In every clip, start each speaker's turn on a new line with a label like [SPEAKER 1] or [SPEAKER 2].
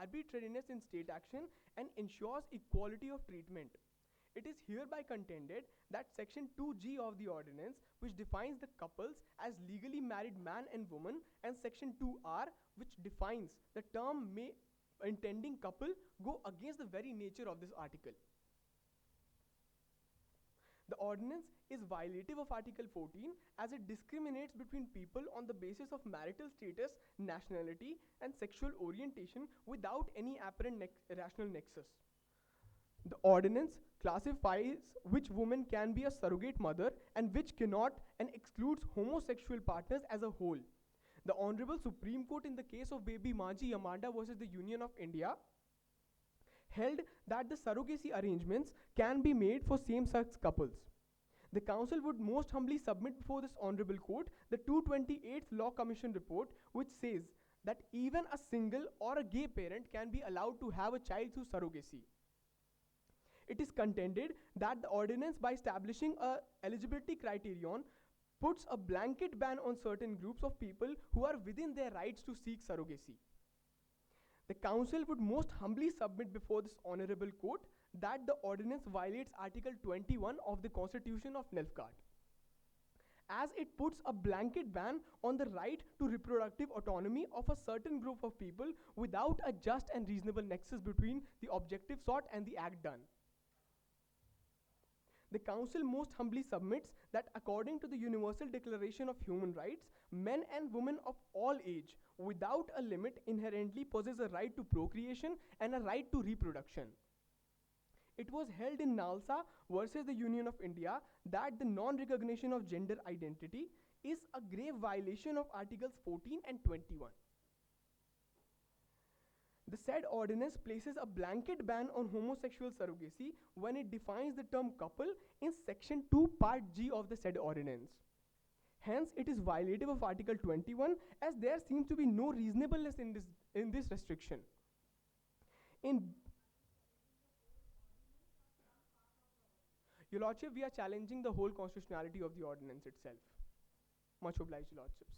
[SPEAKER 1] arbitrariness in state action and ensures equality of treatment. It is hereby contended that Section 2G of the ordinance, which defines the couples as legally married man and woman, and Section 2R, which defines the term may intending couple, go against the very nature of this article. The ordinance is violative of Article 14 as it discriminates between people on the basis of marital status, nationality, and sexual orientation without any apparent rational nexus. The ordinance classifies which woman can be a surrogate mother and which cannot, and excludes homosexual partners as a whole. The Honorable Supreme Court in the case of Baby Manji Yamanda versus the Union of India held that the surrogacy arrangements can be made for same-sex couples. The Council would most humbly submit before this Honorable Court the 228th Law Commission report, which says that even a single or a gay parent can be allowed to have a child through surrogacy. It is contended that the ordinance, by establishing a eligibility criterion, puts a blanket ban on certain groups of people who are within their rights to seek surrogacy. The Council would most humbly submit before this Honorable Court that the ordinance violates Article 21 of the Constitution of Nilfgaard, as it puts a blanket ban on the right to reproductive autonomy of a certain group of people without a just and reasonable nexus between the objective sought and the act done. The Council most humbly submits that according to the Universal Declaration of Human Rights, men and women of all age, without a limit, inherently possess a right to procreation and a right to reproduction. It was held in Nalsa versus the Union of India that the non-recognition of gender identity is a grave violation of Articles 14 and 21. The said ordinance places a blanket ban on homosexual surrogacy when it defines the term couple in Section 2 Part G of the said ordinance. Hence, it is violative of Article 21 as there seems to be no reasonableness in this restriction. Your Lordship, we are challenging the whole constitutionality of the ordinance itself. Much obliged, Your Lordships.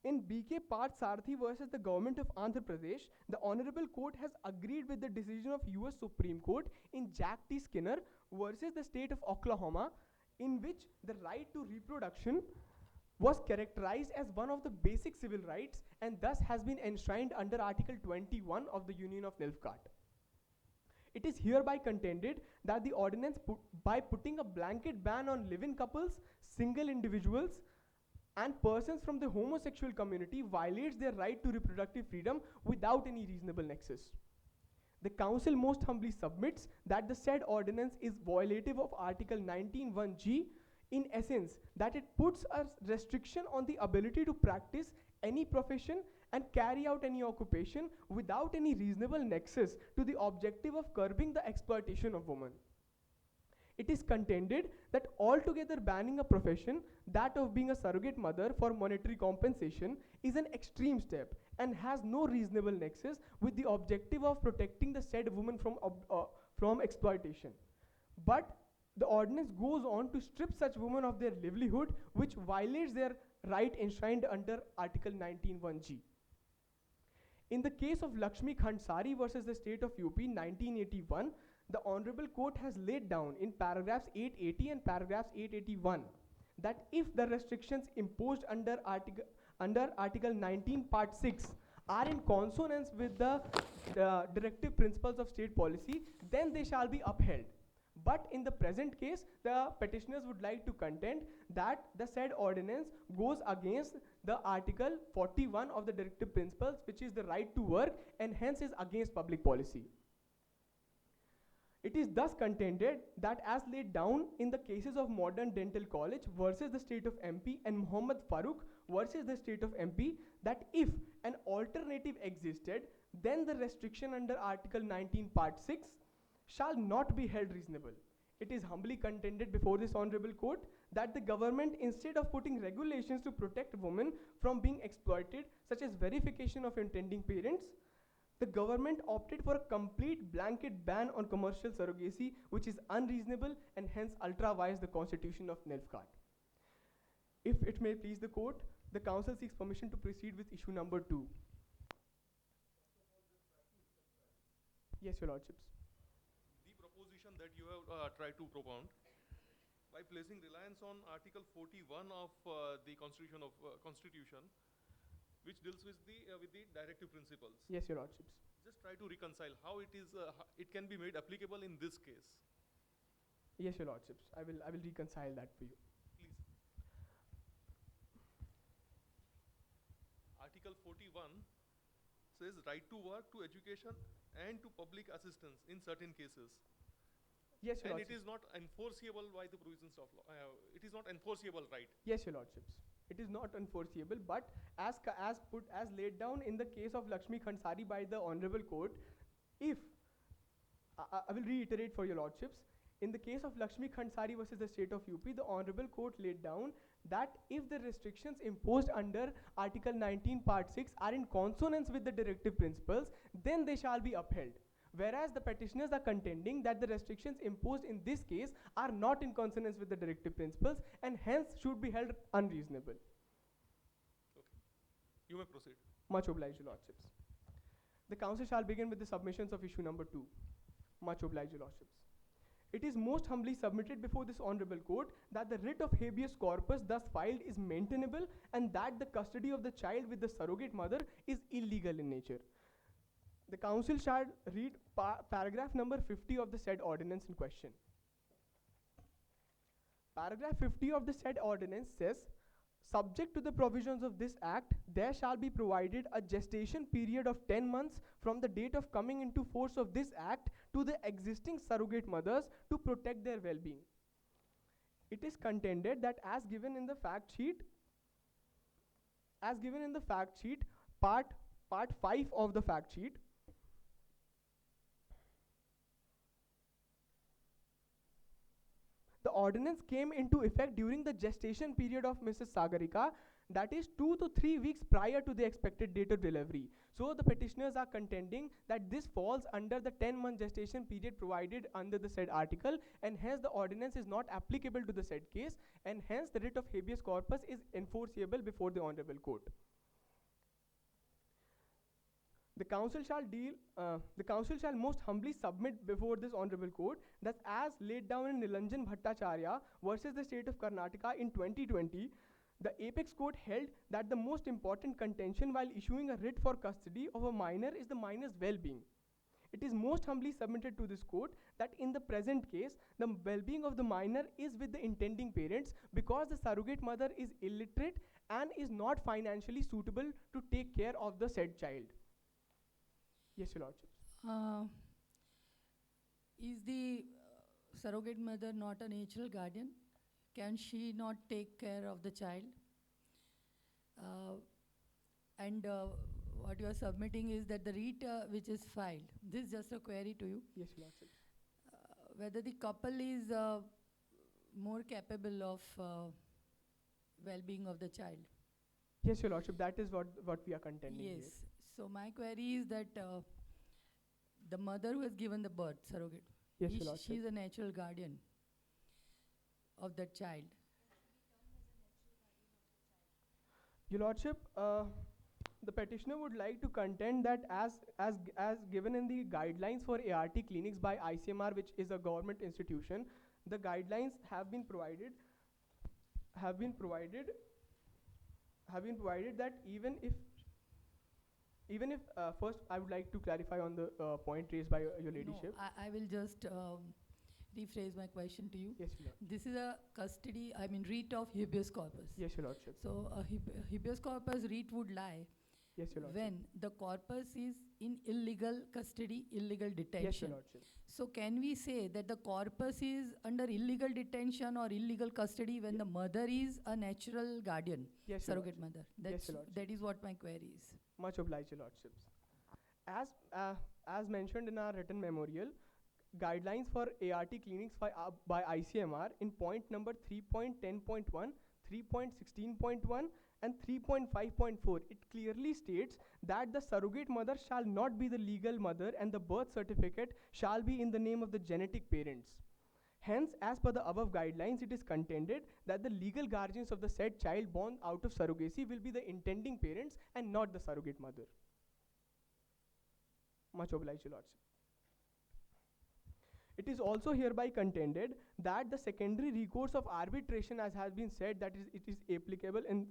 [SPEAKER 1] In BK Parth Sarthi versus the Government of Andhra Pradesh, the Honorable Court has agreed with the decision of US Supreme Court in Jack T. Skinner versus the state of Oklahoma, in which the right to reproduction was characterized as one of the basic civil rights and thus has been enshrined under Article 21 of the Union of Nilfgaard. It is hereby contended that the ordinance, by putting a blanket ban on live-in couples, single individuals, and persons from the homosexual community, violates their right to reproductive freedom without any reasonable nexus. The Council most humbly submits that the said ordinance is violative of Article 19(1)(g), in essence, that it puts a restriction on the ability to practice any profession and carry out any occupation without any reasonable nexus to the objective of curbing the exploitation of women. It is contended that altogether banning a profession, that of being a surrogate mother for monetary compensation, is an extreme step and has no reasonable nexus with the objective of protecting the said woman from exploitation. But the ordinance goes on to strip such women of their livelihood, which violates their right enshrined under Article 19(1)(g). In the case of Lakshmi Khansari versus the state of UP 1981, the Honorable Court has laid down in paragraphs 880 and paragraphs 881 that if the restrictions imposed under Article 19 Part 6 are in consonance with the directive principles of state policy, then they shall be upheld. But in the present case, the petitioners would like to contend that the said ordinance goes against the Article 41 of the directive principles, which is the right to work, and hence is against public policy. It is thus contended that as laid down in the cases of Modern Dental College versus the state of MP and Muhammad Farooq versus the state of MP, that if an alternative existed, then the restriction under Article 19 Part 6 shall not be held reasonable. It is humbly contended before this Honorable Court that the government, instead of putting regulations to protect women from being exploited, such as verification of intending parents, the government opted for a complete blanket ban on commercial surrogacy, which is unreasonable and hence ultra-vires the Constitution of Nilfgaard. If it may please the Court, the Council seeks permission to proceed with issue number 2. Yes, Your Lordships.
[SPEAKER 2] The proposition that you have tried to propound by placing reliance on Article 41 of the Constitution, which deals with the directive principles.
[SPEAKER 1] Yes, Your Lordships.
[SPEAKER 2] Just try to reconcile how it can be made applicable in this case.
[SPEAKER 1] Yes, Your Lordships. I will reconcile that for you.
[SPEAKER 2] Please. Article 41 says right to work, to education, and to public assistance in certain cases.
[SPEAKER 1] Yes, Your
[SPEAKER 2] And
[SPEAKER 1] Lordships.
[SPEAKER 2] it is not enforceable by the provisions of law. It is not enforceable, right?
[SPEAKER 1] Yes, Your Lordships. It is not enforceable, but as laid down in the case of Lakshmi Khansari by the Honorable Court, if I will reiterate for Your Lordships, in the case of Lakshmi Khansari versus the state of UP, the Honorable Court laid down that if the restrictions imposed under Article 19 Part 6 are in consonance with the directive principles, then they shall be upheld. Whereas the petitioners are contending that the restrictions imposed in this case are not in consonance with the directive principles and hence should be held unreasonable.
[SPEAKER 2] Okay. You may proceed.
[SPEAKER 1] Much obliged, Your Lordships. The Council shall begin with the submissions of issue number 2. Much obliged, Your Lordships. It is most humbly submitted before this Honorable Court that the writ of habeas corpus thus filed is maintainable and that the custody of the child with the surrogate mother is illegal in nature. The Council shall read paragraph number 50 of the said ordinance in question. Paragraph 50 of the said ordinance says, subject to the provisions of this Act, there shall be provided a gestation period of 10 months from the date of coming into force of this Act to the existing surrogate mothers to protect their well-being. It is contended that as given in the fact sheet, part 5 of the fact sheet, the ordinance came into effect during the gestation period of Mrs. Sagarika, that is 2 to 3 weeks prior to the expected date of delivery. So the petitioners are contending that this falls under the 10-month gestation period provided under the said article, and hence the ordinance is not applicable to the said case, and hence the writ of habeas corpus is enforceable before the Honorable Court. The Council shall most humbly submit before this Honorable Court that as laid down in Nilanjan Bhattacharya versus the state of Karnataka in 2020, the Apex Court held that the most important contention while issuing a writ for custody of a minor is the minor's well-being. It is most humbly submitted to this court that in the present case, the well-being of the minor is with the intending parents because the surrogate mother is illiterate and is not financially suitable to take care of the said child. Yes, Your Lordship.
[SPEAKER 3] Is the surrogate mother not a natural guardian? Can she not take care of the child? What you are submitting is that the writ which is filed, this is just a query to you.
[SPEAKER 1] Yes, Your Lordship.
[SPEAKER 3] Whether the couple is more capable of well-being of the child.
[SPEAKER 1] Yes, Your Lordship, that is what we are contending
[SPEAKER 3] Yes.
[SPEAKER 1] here.
[SPEAKER 3] So my query is that the mother who has given the birth, surrogate,
[SPEAKER 1] Yes, Your Lordship.
[SPEAKER 3] she is a natural guardian of that child.
[SPEAKER 1] Your Lordship, the petitioner would like to contend that as given in the guidelines for ART clinics by ICMR, which is a government institution, the guidelines have been provided that even if first I would like to clarify on the point raised by your ladyship.
[SPEAKER 3] No, I will just rephrase my question to you.
[SPEAKER 1] Yes, Your Lord.
[SPEAKER 3] This is a writ of habeas corpus.
[SPEAKER 1] Yes, Your Lordship.
[SPEAKER 3] So a habeas corpus writ would lie
[SPEAKER 1] Yes, Your Lordship.
[SPEAKER 3] when the corpus is in illegal custody, illegal detention.
[SPEAKER 1] Yes, Your Lordship.
[SPEAKER 3] So can we say that the corpus is under illegal detention or illegal custody when the mother is a natural guardian,
[SPEAKER 1] Yes, Your
[SPEAKER 3] surrogate
[SPEAKER 1] Lordship.
[SPEAKER 3] mother?
[SPEAKER 1] Yes, Your Lordship.
[SPEAKER 3] That is what my query is.
[SPEAKER 1] Much obliged, Your Lordships. As mentioned in our written memorial, guidelines for ART clinics by ICMR in point number 3.10.1, 3.16.1 and 3.5.4, it clearly states that the surrogate mother shall not be the legal mother and the birth certificate shall be in the name of the genetic parents. Hence, as per the above guidelines, it is contended that the legal guardians of the said child born out of surrogacy will be the intending parents and not the surrogate mother. Much obliged, Your Lordship. It is also hereby contended that the secondary recourse of arbitration, as has been said, that it is applicable in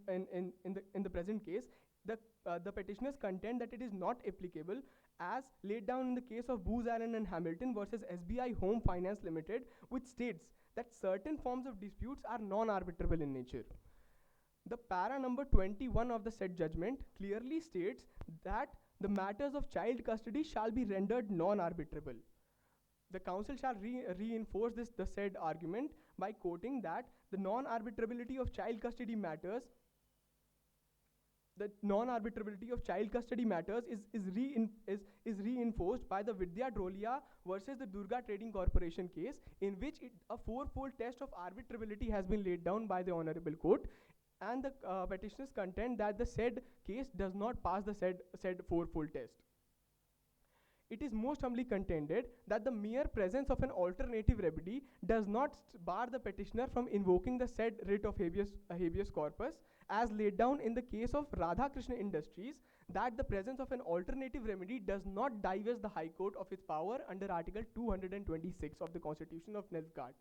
[SPEAKER 1] the present case. The petitioners contend that it is not applicable, as laid down in the case of Booz Allen and Hamilton versus SBI Home Finance Limited, which states that certain forms of disputes are non-arbitrable in nature. The para number 21 of the said judgment clearly states that the matters of child custody shall be rendered non-arbitrable. The council shall reinforce the said argument by quoting that the non-arbitrability of child custody matters is reinforced by the Vidya Drolia versus the Durga Trading Corporation case, in which a fourfold test of arbitrability has been laid down by the Honorable Court, and the petitioners contend that the said case does not pass the said fourfold test. It is most humbly contended that the mere presence of an alternative remedy does not bar the petitioner from invoking the said writ of habeas corpus, as laid down in the case of Radhakrishna Industries, that the presence of an alternative remedy does not divest the High Court of its power under Article 226 of the Constitution of Nilfgaard.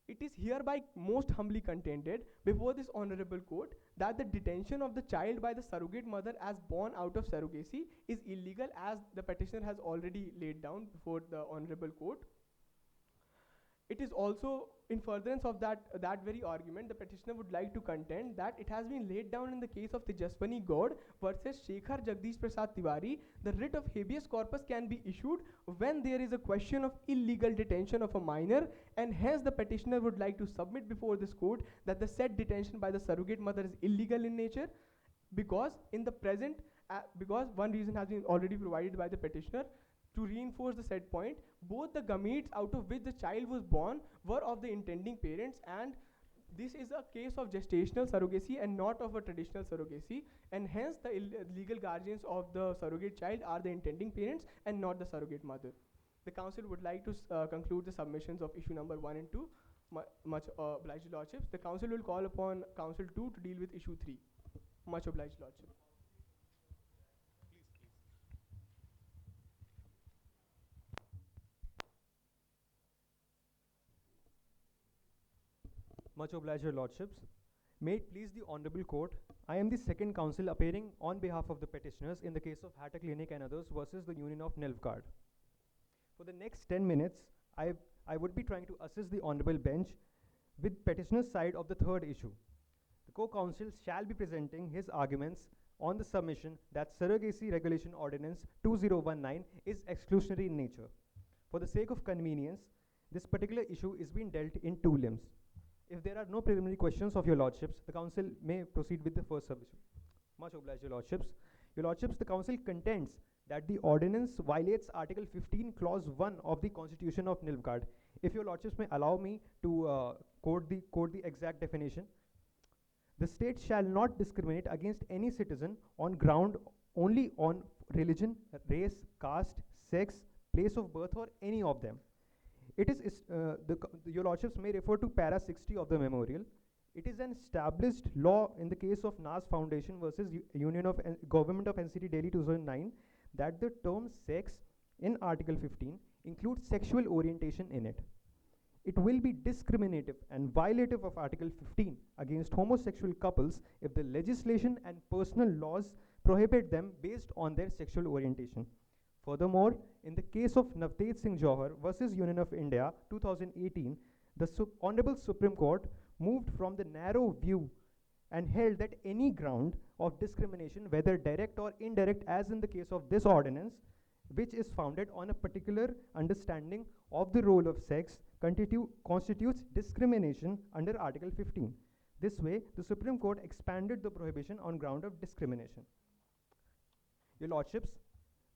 [SPEAKER 1] It is hereby most humbly contended before this honorable court that the detention of the child by the surrogate mother as born out of surrogacy is illegal, as the petitioner has already laid down before the honorable court. It is also, in furtherance of that very argument, the petitioner would like to contend that it has been laid down in the case of Tejaswani Gaud versus Shekhar Jagdish Prasad Tiwari, the writ of habeas corpus can be issued when there is a question of illegal detention of a minor, and hence the petitioner would like to submit before this court that the said detention by the surrogate mother is illegal in nature, because in the present, because one reason has been already provided by the petitioner. To reinforce the said point, both the gametes out of which the child was born were of the intending parents, and this is a case of gestational surrogacy and not of a traditional surrogacy, and hence the legal guardians of the surrogate child are the intending parents and not the surrogate mother. The council would like to conclude the submissions of issue number 1 and 2. Much obliged, Lordships. The council will call upon council 2 to deal with issue 3. Much obliged, Lordship.
[SPEAKER 4] Much obliged, Your Lordships. May it please the Honorable Court, I am the second counsel appearing on behalf of the petitioners in the case of Hatta Clinic and others versus the Union of Nilfgaard. For the next 10 minutes, I would be trying to assist the Honorable Bench with petitioner's side of the third issue. The co-counsel shall be presenting his arguments on the submission that Surrogacy Regulation Ordinance 2019 is exclusionary in nature. For the sake of convenience, this particular issue is being dealt in two limbs. If there are no preliminary questions of Your Lordships, the council may proceed with the first submission. Much obliged, Your Lordships. Your Lordships, the council contends that the ordinance violates Article 15, Clause 1 of the Constitution of Nilfgaard. If Your Lordships may allow me to quote the exact definition. The state shall not discriminate against any citizen on ground only on religion, race, caste, sex, place of birth, or any of them. It is, Your Lordships may refer to para 60 of the memorial. It is an established law in the case of NAS Foundation versus Government of NCT Delhi 2009 that the term sex in Article 15 includes sexual orientation in it. It will be discriminative and violative of Article 15 against homosexual couples if the legislation and personal laws prohibit them based on their sexual orientation. Furthermore, in the case of Navtej Singh Johar versus Union of India 2018, the Honorable Supreme Court moved from the narrow view and held that any ground of discrimination, whether direct or indirect, as in the case of this ordinance, which is founded on a particular understanding of the role of sex, constitutes discrimination under Article 15. This way, the Supreme Court expanded the prohibition on ground of discrimination. Your Lordships,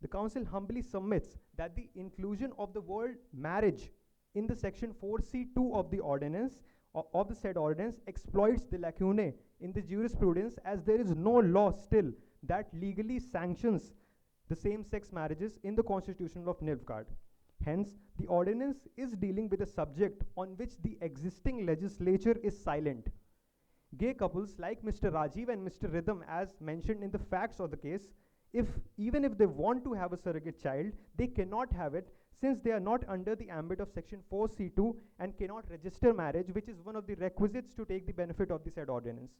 [SPEAKER 4] the Council humbly submits that the inclusion of the word marriage in the section 4C2 of the ordinance, of the said ordinance, exploits the lacunae in the jurisprudence, as there is no law still that legally sanctions the same-sex marriages in the Constitution of Nilfgaard. Hence, the ordinance is dealing with a subject on which the existing legislature is silent. Gay couples like Mr. Rajiv and Mr. Rhythm, as mentioned in the facts of the case, even if they want to have a surrogate child, they cannot have it since they are not under the ambit of section 4C2 and cannot register marriage, which is one of the requisites to take the benefit of the said ordinance.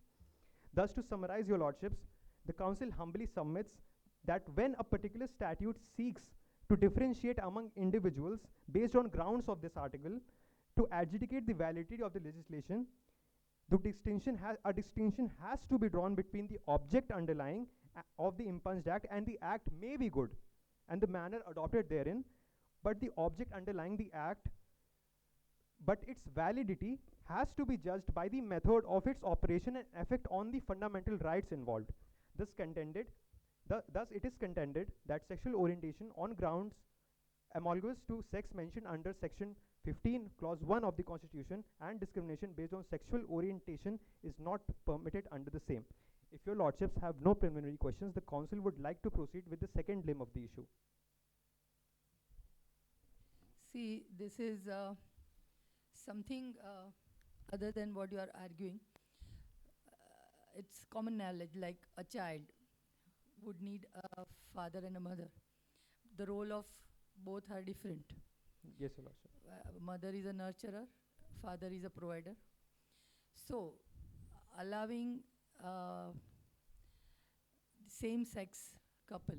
[SPEAKER 4] Thus, to summarize, your lordships, the council humbly submits that when a particular statute seeks to differentiate among individuals based on grounds of this article to adjudicate the validity of the legislation, a distinction has to be drawn between the object underlying of the impunged act, and the act may be good and the manner adopted therein, but the object underlying the act, but its validity has to be judged by the method of its operation and effect on the fundamental rights involved. Thus it is contended that sexual orientation on grounds analogous to sex mentioned under section 15 clause 1 of the Constitution and discrimination based on sexual orientation is not permitted under the same. If your lordships have no preliminary questions, the council would like to proceed with the second limb of the issue.
[SPEAKER 3] See, this is something other than what you are arguing. It's common knowledge, like a child would need a father and a mother. The role of both are different.
[SPEAKER 4] Yes, your lordship.
[SPEAKER 3] Mother is a nurturer, father is a provider. So, allowing same-sex couple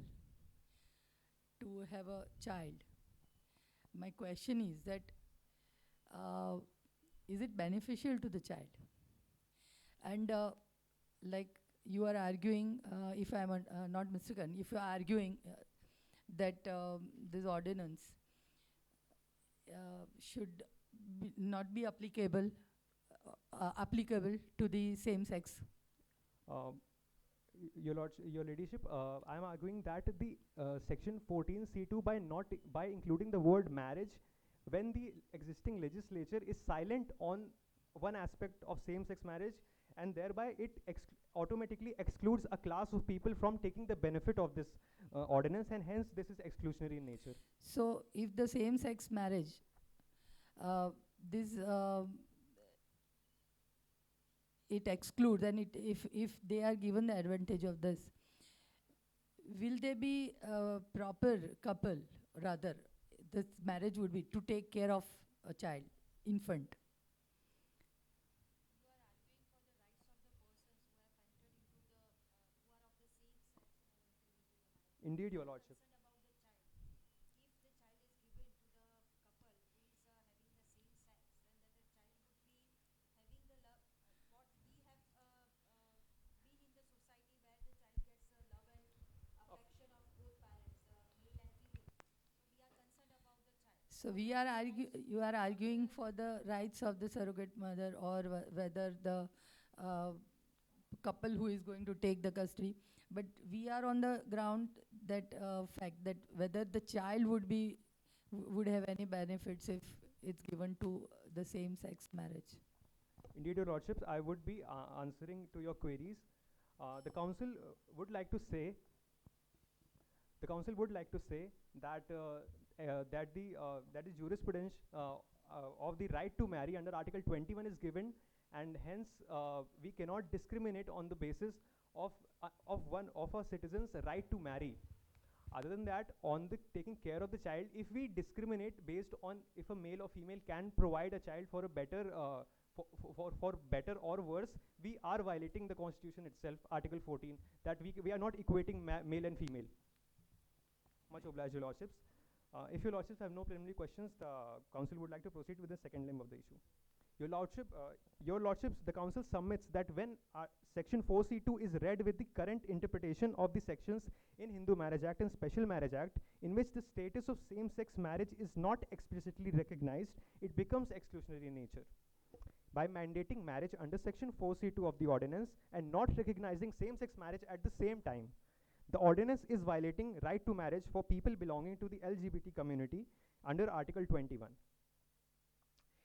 [SPEAKER 3] to have a child, my question is that is it beneficial to the child? And like you are arguing, if I am not mistaken, if you are arguing that this ordinance should not be applicable to the same sex.
[SPEAKER 4] Your ladyship, I am arguing that the section 14C2 by including the word marriage, when the existing legislature is silent on one aspect of same-sex marriage, and thereby it automatically excludes a class of people from taking the benefit of this ordinance, and hence this is exclusionary in nature.
[SPEAKER 3] So, if the same-sex marriage, it excludes, and if they are given the advantage of this, will they be a proper couple? Rather, this marriage would be to take care of a child, infant.
[SPEAKER 4] Indeed, your lordship.
[SPEAKER 3] So you are arguing for the rights of the surrogate mother, or whether the couple who is going to take the custody. But we are on the ground that fact that whether the child would have any benefits if it's given to the same-sex marriage.
[SPEAKER 4] Indeed, your lordships, I would be answering to your queries. The council would like to say that that the jurisprudence of the right to marry under Article 21 is given, and hence we cannot discriminate on the basis of one of our citizens' right to marry. Other than that, on the taking care of the child, if we discriminate based on if a male or female can provide a child for a better for better or worse, we are violating the Constitution itself, Article 14, that we are not equating male and female. Much obliged, your lordships. If your lordships have no preliminary questions, the council would like to proceed with the second limb of the issue. Your lordships, the council submits that when section 4C2 is read with the current interpretation of the sections in Hindu Marriage Act and Special Marriage Act, in which the status of same-sex marriage is not explicitly recognized, it becomes exclusionary in nature. By mandating marriage under section 4C2 of the ordinance and not recognizing same-sex marriage at the same time, the ordinance is violating right to marriage for people belonging to the LGBT community under Article 21.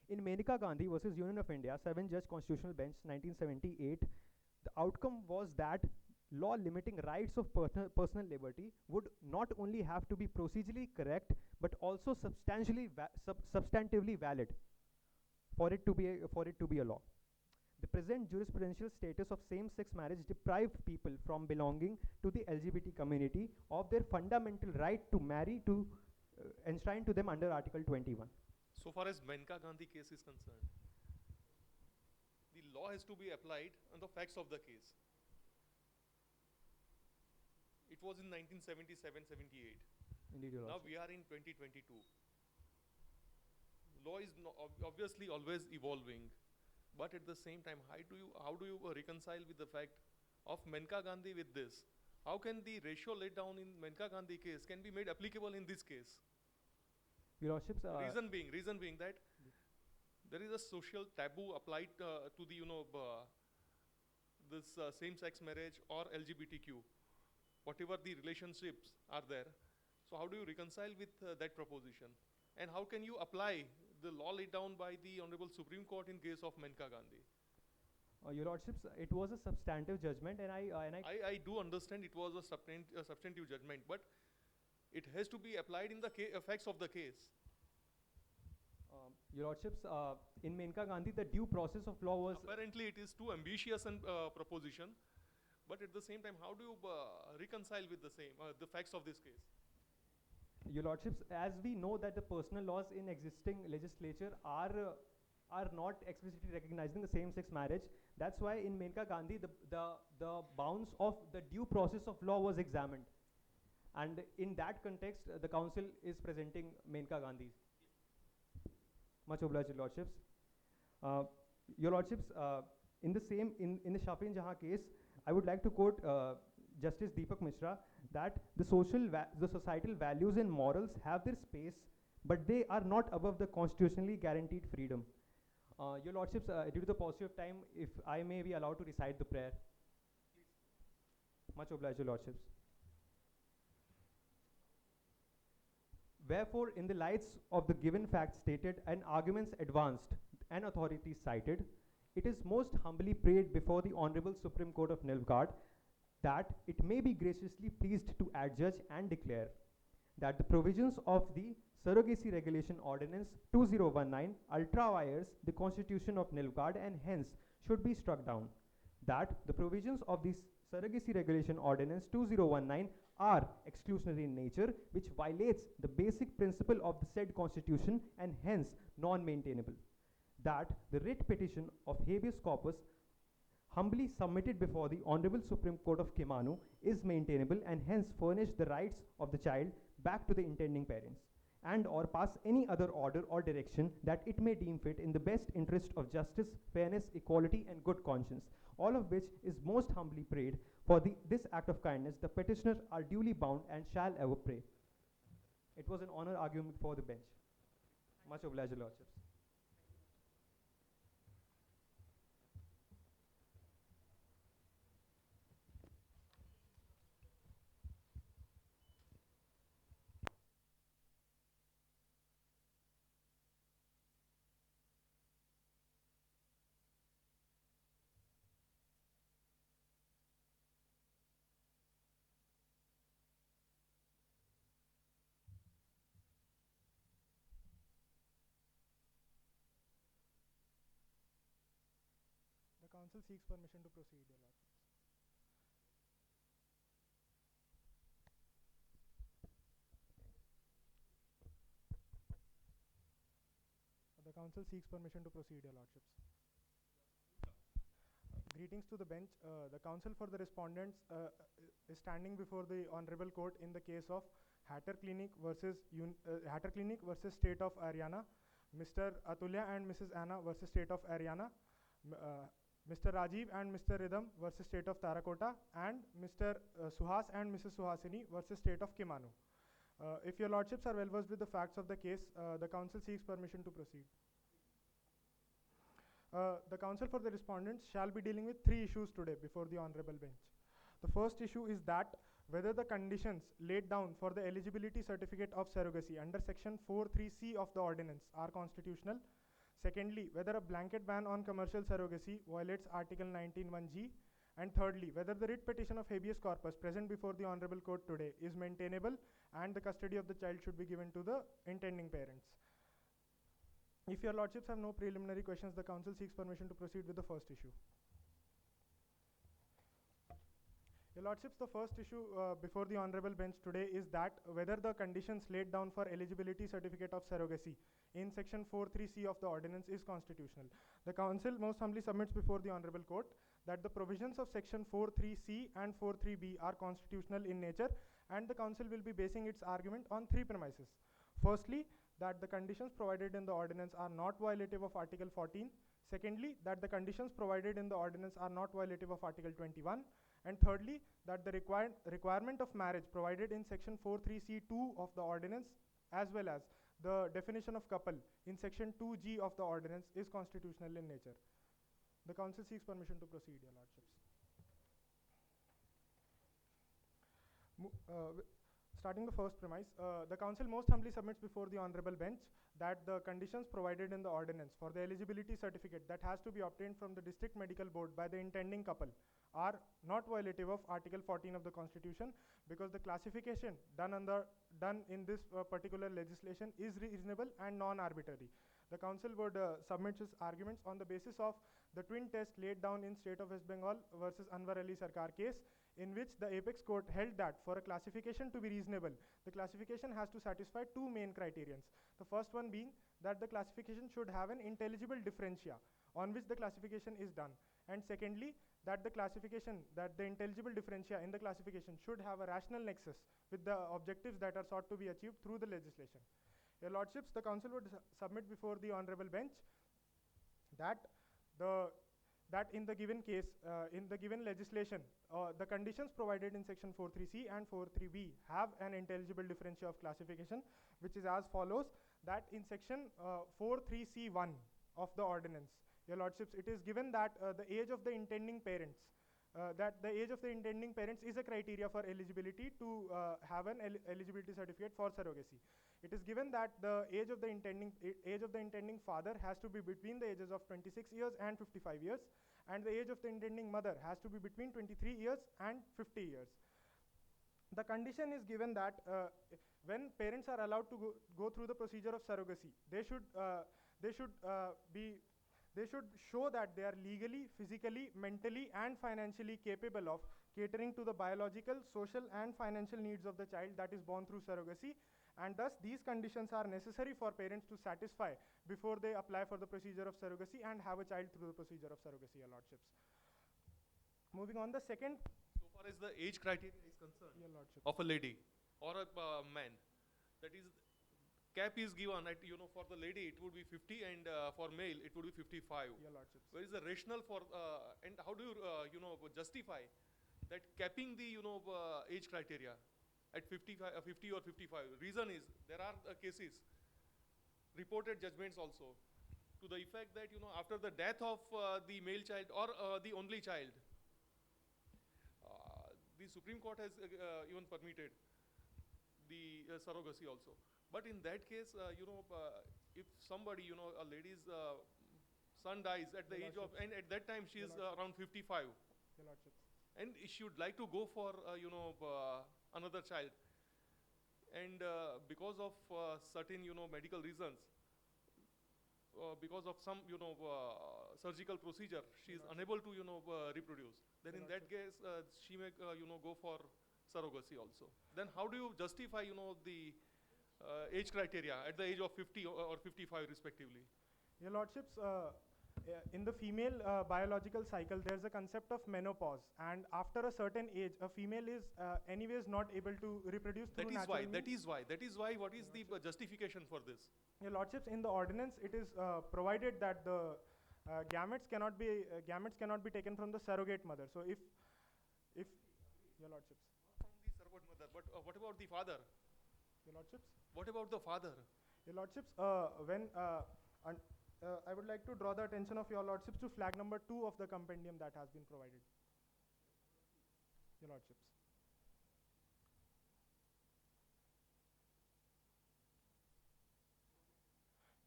[SPEAKER 4] In Menaka Gandhi versus Union of India, 7-judge Constitutional Bench, 1978, the outcome was that law limiting rights of personal liberty would not only have to be procedurally correct, but also substantively valid for it to be a law. The present jurisprudential status of same-sex marriage deprived people from belonging to the LGBT community of their fundamental right to marry to enshrined to them under Article 21.
[SPEAKER 2] So far as Menka Gandhi case is concerned, the law has to be applied on the facts of the case. It was in 1977-78.
[SPEAKER 4] Indeed, Your
[SPEAKER 2] Now
[SPEAKER 4] Lordship.
[SPEAKER 2] we are in 2022. Law is obviously always evolving, but at the same time, how do you reconcile with the fact of Menka Gandhi with this? How can the ratio laid down in Menka Gandhi case can be made applicable in this case?
[SPEAKER 4] Your Lordships,
[SPEAKER 2] Reason being that there is a social taboo applied to the this same-sex marriage or LGBTQ, whatever the relationships are there. So how do you reconcile with that proposition? And how can you apply the law laid down by the Honorable Supreme Court in case of Menka Gandhi?
[SPEAKER 4] Your Lordships, it was a substantive judgment, and
[SPEAKER 2] I do understand it was a substantive judgment, but it has to be applied in the facts of the case.
[SPEAKER 4] Your Lordships, in Menka Gandhi, the due process of law was
[SPEAKER 2] Apparently, it is too ambitious and proposition, but at the same time, how do you reconcile with the facts of this case?
[SPEAKER 4] Your Lordships, as we know that the personal laws in existing legislature are not explicitly recognizing the same-sex marriage. That's why in Menka Gandhi, the bounds of the due process of law was examined. And in that context, the council is presenting Menka Gandhi. Much obliged, Your Lordships. Your Lordships, in the Shafin Jahan case, I would like to quote Justice Deepak Mishra that the societal values and morals have their space, but they are not above the constitutionally guaranteed freedom. Your Lordships, due to the paucity of time, if I may be allowed to recite the prayer. Please. Much obliged, Your Lordships. Wherefore, in the lights of the given facts stated and arguments advanced and authorities cited, it is most humbly prayed before the Honorable Supreme Court of Nilgard that it may be graciously pleased to adjudge and declare that the provisions of the Surrogacy Regulation Ordinance 2019 ultra-vires the Constitution of Nilgard and hence should be struck down. That the provisions of the Surrogacy Regulation Ordinance 2019 are exclusionary in nature, which violates the basic principle of the said Constitution and hence non-maintainable. That the writ petition of habeas corpus humbly submitted before the Honorable Supreme Court of Kimanu is maintainable and hence furnish the rights of the child back to the intending parents, and or pass any other order or direction that it may deem fit in the best interest of justice, fairness, equality, and good conscience, all of which is most humbly prayed. For this act of kindness, the petitioners are duly bound and shall ever pray. It was an honor arguing before the bench. Much obliged, Your Lordships.
[SPEAKER 1] The council seeks permission to proceed, Your Lordships. The council seeks permission to proceed, Your Lordships. Greetings to the bench. The counsel for the respondents is standing before the Honorable Court in the case of Hatter Clinic versus State of Haryana, Mr. Atulya and Mrs. Anna versus State of Haryana, Mr. Rajiv and Mr. Rhythm versus State of Tarakota, and Mr. Suhas and Mrs. Suhasini versus State of Kimanu. If Your Lordships are well versed with the facts of the case, the council seeks permission to proceed. The counsel for the respondents shall be dealing with 3 issues today before the honorable bench. The first issue is that whether the conditions laid down for the eligibility certificate of surrogacy under section 4(3)(c) of the ordinance are constitutional. Secondly, whether a blanket ban on commercial surrogacy violates article 19(1)(g). And thirdly, whether the writ petition of habeas corpus present before the honorable court today is maintainable and the custody of the child should be given to the intending parents.
[SPEAKER 5] If your lordships have no preliminary questions, the council seeks permission to proceed with the first issue. Your lordships, the first issue before the honorable bench today is that whether the conditions laid down for eligibility certificate of surrogacy in section 4.3c of the ordinance is constitutional. The council most humbly submits before the honorable court that the provisions of section 4.3c and 4.3b are constitutional in nature, and the council will be basing its argument on three premises. Firstly, that the conditions provided in the ordinance are not violative of Article 14. Secondly, that the conditions provided in the ordinance are not violative of Article 21. And thirdly, that the requirement of marriage provided in section 4.3c2 of the ordinance, as well as the definition of couple in section 2g of the ordinance, is constitutional in nature. The council seeks permission to proceed, your lordships. Starting the first premise, the council most humbly submits before the honorable bench that the conditions provided in the ordinance for the eligibility certificate that has to be obtained from the district medical board by the intending couple are not violative of Article 14 of the Constitution, because the classification done in this particular legislation is reasonable and non-arbitrary. The council would submit its arguments on the basis of the twin test laid down in State of West Bengal versus Anwar Ali Sarkar case, in which the apex court held that for a classification to be reasonable, the classification has to satisfy two main criterions. The first one being that the classification should have an intelligible differentia on which the classification is done, and secondly, that the intelligible differentia in the classification should have a rational nexus with the objectives that are sought to be achieved through the legislation. Your lordships, the council would submit before the honorable bench that in the given case, in the given legislation, the conditions provided in section 4.3c and 4.3b have an intelligible differentia of classification, which is as follows: that in section 4.3c1 of the ordinance, your lordships, it is given that the age of the intending parents, is a criteria for eligibility to have an eligibility certificate for surrogacy. It is given that the age of the intending father has to be between the ages of 26 years and 55 years, and the age of the intending mother has to be between 23 years and 50 years. The condition is given that when parents are allowed to go through the procedure of surrogacy, they should show that they are legally, physically, mentally, and financially capable of catering to the biological, social, and financial needs of the child that is born through surrogacy, and thus these conditions are necessary for parents to satisfy before they apply for the procedure of surrogacy and have a child through the procedure of surrogacy, your lordships. Moving on, the second.
[SPEAKER 2] So far as the age criteria is concerned,
[SPEAKER 5] Your lordship,
[SPEAKER 2] of a lady or a man, that is, cap is given at, for the lady it would be 50, and for male it would be 55.
[SPEAKER 5] your lordships.
[SPEAKER 2] Where is the rationale for, and how do you, justify that capping the, age criteria at 50 or 55? Reason is, there are cases, reported judgments also, to the effect that, after the death of the male child or the only child, the Supreme Court has even permitted the surrogacy also. But in that case, if somebody, a lady's son dies at the age of, and at that time she is around 55,
[SPEAKER 5] Your lordships.
[SPEAKER 2] and she would like to go for, another child, and because of certain, medical reasons, because of some, surgical procedure, she is unable to, reproduce. Then in that case, she may, go for surrogacy also. Then how do you justify, the age criteria at the age of 50 or 55 respectively?
[SPEAKER 5] Your lordships, in the female biological cycle, there's a concept of menopause, and after a certain age, a female is anyways not able to reproduce through natural means.
[SPEAKER 2] That is why. What is the justification for this?
[SPEAKER 5] Your lordships, in the ordinance, it is provided that the gametes cannot be taken from the surrogate mother. So if your lordships,
[SPEAKER 2] Not from the surrogate mother, but what about the father?
[SPEAKER 5] your lordships,
[SPEAKER 2] What about the father?
[SPEAKER 5] your lordships, I would like to draw the attention of your lordships to flag number 2 of the compendium that has been provided. Your lordships.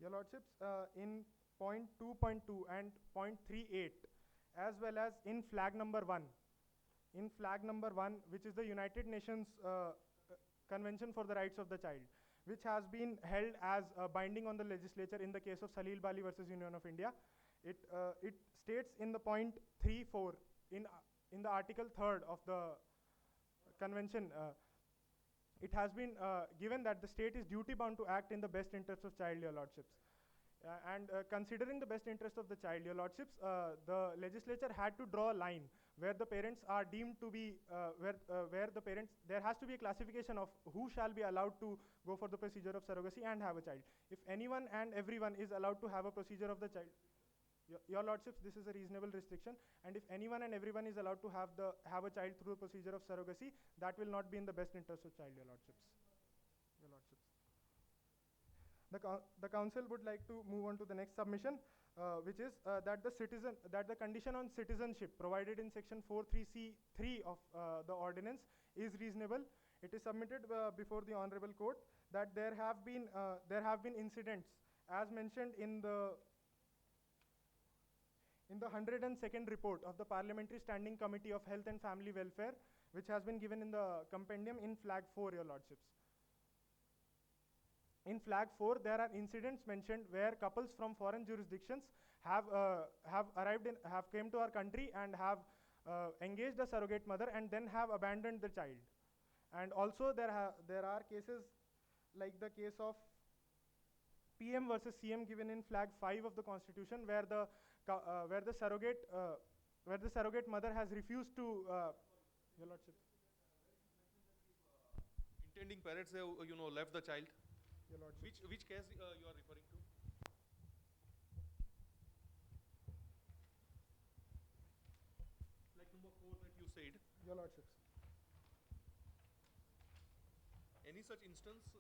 [SPEAKER 5] Your lordships, in point 2.2 and point 3.8, as well as in flag number 1, which is the United Nations Convention for the Rights of the Child, which has been held as binding on the legislature in the case of Salil Bali versus Union of India. It states in the point 3.4 in the article 3rd of the convention, it has been given that the state is duty bound to act in the best interest of child, your lordships. Considering the best interest of the child, your lordships, the legislature had to draw a line where the parents are deemed to be, where the parents, there has to be a classification of who shall be allowed to go for the procedure of surrogacy and have a child. If anyone and everyone is allowed to have a procedure of the child, your lordships, this is a reasonable restriction, and if anyone and everyone is allowed to have a child through a procedure of surrogacy, that will not be in the best interest of child, your lordships. Your lordships. The council would like to move on to the next submission, which is that the condition on citizenship provided in section 4.3c3 of the ordinance is reasonable. It is submitted before the honorable court that there have been incidents as mentioned in the 102nd report of the Parliamentary Standing Committee of Health and Family Welfare, which has been given in the compendium in flag 4, your lordships. In flag 4, there are incidents mentioned where couples from foreign jurisdictions have came to our country and have engaged a surrogate mother and then have abandoned the child. And also there are cases like the case of PM versus CM given in flag 5 of the Constitution, where the surrogate mother has refused to. Your lordship.
[SPEAKER 2] Intending parents have left the child.
[SPEAKER 5] Your lordship.
[SPEAKER 2] Which case you are referring to? Like number 4 that you said.
[SPEAKER 5] Your lordships.
[SPEAKER 2] Any such instance,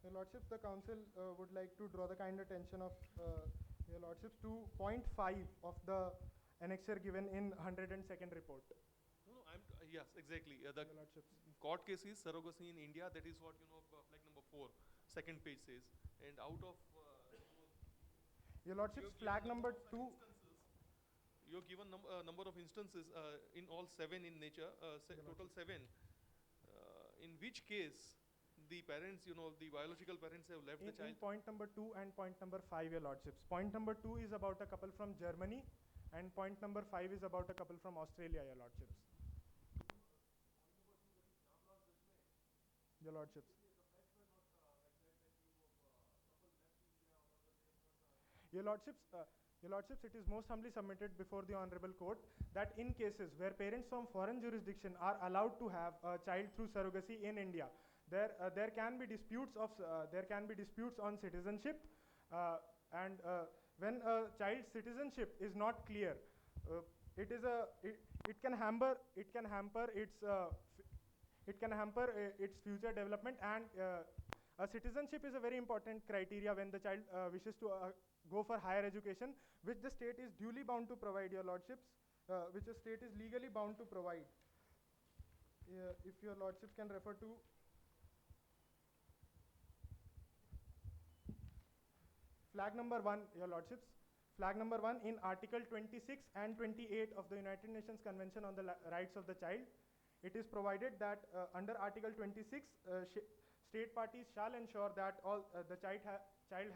[SPEAKER 5] Your lordships, the council would like to draw the kind attention of your lordships to point 5 of the annexure given in 102nd report.
[SPEAKER 2] No, yes, exactly. The
[SPEAKER 5] Your lordships.
[SPEAKER 2] court case is surrogacy in India. That is what flag number 4, second page says. And out of
[SPEAKER 5] Your lordships, flag number 2.
[SPEAKER 2] You have given number of instances in all 7 in nature, total 7. In which case the parents, the biological parents have left the child?
[SPEAKER 5] In point number 2 and point number 5, your lordships. Point number 2 is about a couple from Germany, and point number 5 is about a couple from Australia, your lordships. Your lordships. Your lordships, it is most humbly submitted before the honorable court that in cases where parents from foreign jurisdiction are allowed to have a child through surrogacy in India, there can be disputes on citizenship, and when a child's citizenship is not clear, it can hamper its future development, and a citizenship is a very important criteria when the child wishes to go for higher education, which the state is duly bound to provide, your lordships, which the state is legally bound to provide. If your lordships can refer to flag number 1, your lordships. Flag number 1 in Article 26 and 28 of the United Nations Convention on the Rights of the Child. It is provided that under Article 26, state parties shall ensure that the child